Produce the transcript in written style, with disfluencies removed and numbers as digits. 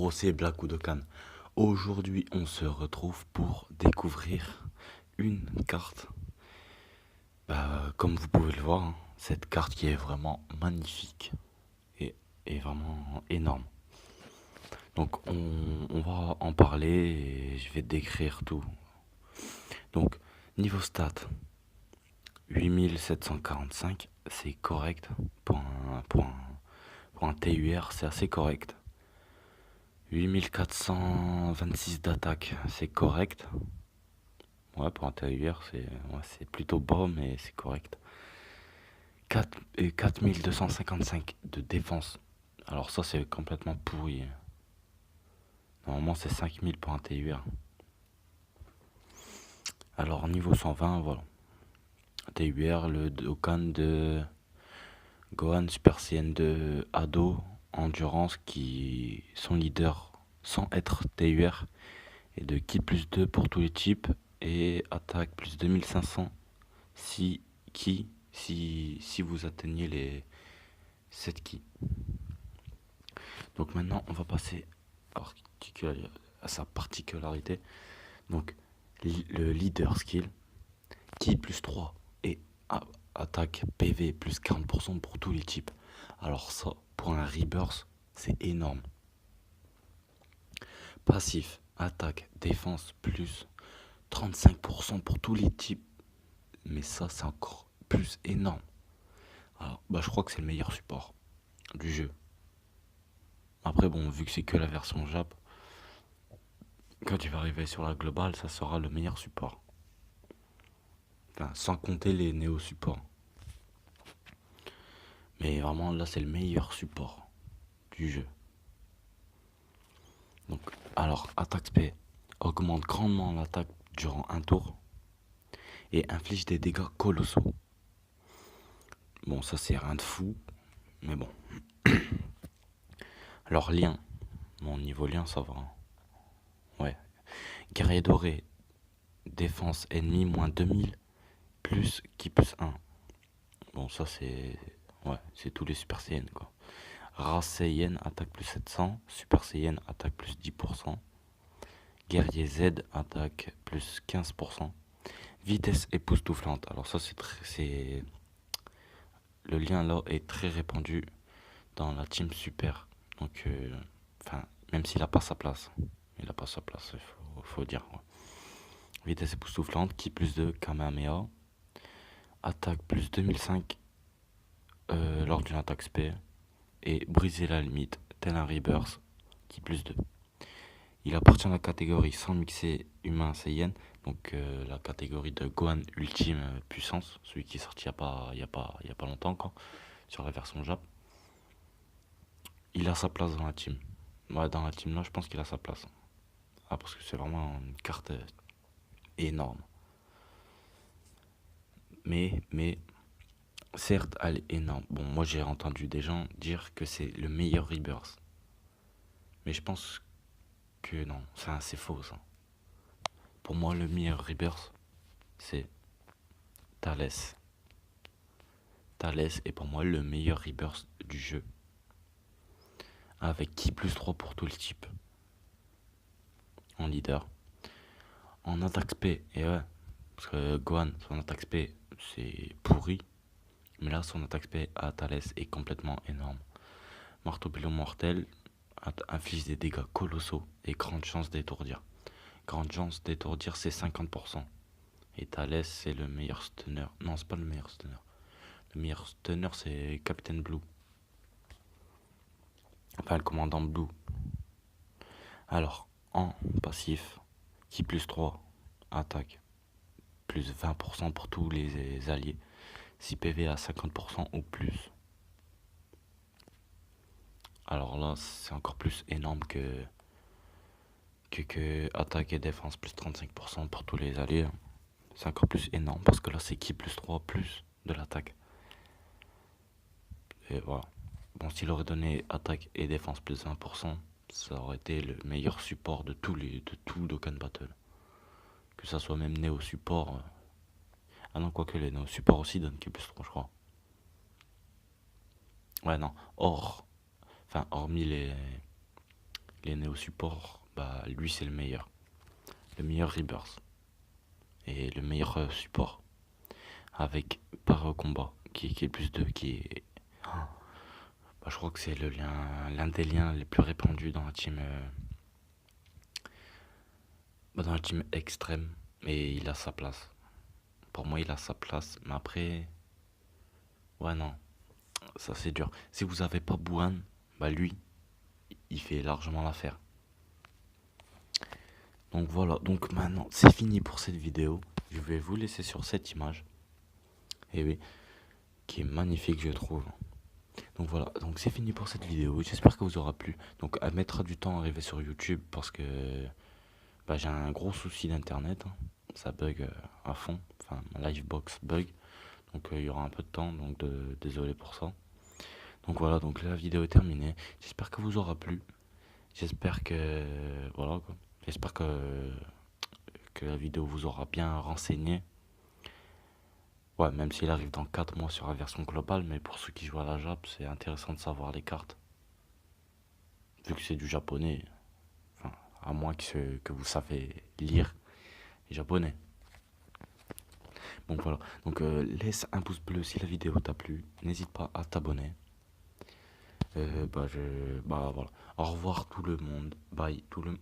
Yo, c'est Black Budokan. Aujourd'hui, on se retrouve pour découvrir une carte. Comme vous pouvez le voir, hein, cette carte qui est vraiment magnifique et vraiment énorme. Donc, on va en parler et je vais décrire tout. Donc, niveau stats, 8745, c'est correct. Pour un TUR, c'est assez correct. 8426 d'attaque, c'est correct. Ouais, pour un TUR, c'est plutôt bas, mais c'est correct. 4255 de défense. Alors ça, c'est complètement pourri. Normalement, c'est 5000 pour un TUR. Alors, niveau 120, voilà. TUR, le Dokkan de Gohan, Super Saiyan de Ado, Endurance, qui sont leaders sans être TUR. Et de Ki plus 2 pour tous les types. Et attaque plus 2500 si vous atteignez les 7 Ki. Donc maintenant, on va passer à sa particularité. Donc, le leader skill, Ki plus 3 et attaque PV plus 40% pour tous les types. Alors ça, pour un Rebirth, c'est énorme. Passif, attaque, défense plus 35% pour tous les types. Mais ça, c'est encore plus énorme. Alors, je crois que c'est le meilleur support du jeu. Après, bon, vu que c'est que la version Jap, quand tu vas arriver sur la globale, ça sera le meilleur support. Enfin, sans compter les néo-supports. Mais vraiment, là, c'est le meilleur support du jeu. Donc, alors, attaque SP augmente grandement l'attaque durant un tour et inflige des dégâts colossaux. Bon, ça, c'est rien de fou, mais bon. Alors, lien. Bon, niveau lien, ça va. Ouais. Guerrier doré. Défense ennemi moins 2000 plus Ki plus 1. Bon, ça c'est. Ouais, c'est tous les Super Saiyan quoi. Race Saiyan attaque plus 700. Super Saiyan attaque plus 10%. Guerrier Z attaque plus 15%. Vitesse époustouflante. Alors, ça c'est. Le lien là est très répandu dans la team Super. Donc, même s'il a pas sa place. Il a pas sa place, faut dire. Ouais. Vitesse époustouflante, Ki plus 2, Kamehameha. Attaque plus 2005 lors d'une attaque spé. Et briser la limite, tel un Rebirth, Ki plus 2. Il appartient à la catégorie sans mixer humain Saiyan, donc la catégorie de Gohan Ultime Puissance, celui qui est sorti il y a pas longtemps quoi, sur la version Jap. Il a sa place dans la team. Ouais, dans la team là, je pense qu'il a sa place. Ah, parce que c'est vraiment une carte énorme. Mais, certes, elle est énorme. Bon, moi j'ai entendu des gens dire que c'est le meilleur Rebirth. Mais je pense que non, c'est faux ça. Pour moi, le meilleur Rebirth, c'est Thalès. Thalès est pour moi le meilleur Rebirth du jeu. Avec Ki plus 3 pour tout le type. En leader. En attaque SP, et ouais. Parce que Gohan, son attaque SP, c'est pourri. Mais là, son attaque SP à Thalès est complètement énorme. Marteau pilon mortel inflige des dégâts colossaux et grande chance d'étourdir. Grande chance d'étourdir, c'est 50%. Et Thalès, c'est le meilleur stunner. Non, c'est pas le meilleur stunner. Le meilleur stunner, c'est Captain Blue. Enfin, le commandant Blue. Alors, en passif, Ki plus 3, attaque, plus 20% pour tous les alliés. Si PV à 50% ou plus. Alors là, c'est encore plus énorme que attaque et défense plus 35% pour tous les alliés. C'est encore plus énorme parce que là, c'est Ki plus 3 plus de l'attaque. Et voilà. Bon, s'il aurait donné attaque et défense plus 20%, ça aurait été le meilleur support de tout Dokkan Battle. Que ça soit même Néo Support. Ah non, quoique les Néo Support aussi donnent Ki plus 3, je crois. Ouais, non. Hormis les Néo support, bah lui c'est le meilleur. Le meilleur Rebirth. Et le meilleur support. Avec par combat. Qui est plus 2, qui est. Bah, je crois que c'est l'un des liens les plus répandus dans la team. Dans la team extrême. Et il a sa place. Pour moi, il a sa place. Mais après. Ouais, non. Ça, c'est dur. Si vous avez pas Bouhan, bah lui, il fait largement l'affaire. Donc voilà. Donc maintenant, c'est fini pour cette vidéo. Je vais vous laisser sur cette image. Et oui. Qui est magnifique, je trouve. Donc voilà, donc c'est fini pour cette vidéo. J'espère que vous aura plu. Donc elle mettra du temps à arriver sur YouTube parce que bah, j'ai un gros souci d'internet. Ça bug à fond. Enfin, ma Livebox bug. Donc il y aura un peu de temps. Donc désolé pour ça. Donc voilà, donc la vidéo est terminée. J'espère que vous aura plu. J'espère que voilà quoi. J'espère que la vidéo vous aura bien renseigné. Ouais, même s'il arrive dans 4 mois sur la version globale, mais pour ceux qui jouent à la Jap, c'est intéressant de savoir les cartes. Vu que c'est du japonais, enfin, à moins que vous savez lire les japonais. Donc voilà, donc laisse un pouce bleu si la vidéo t'a plu, n'hésite pas à t'abonner. Bah voilà. Au revoir tout le monde, bye tout le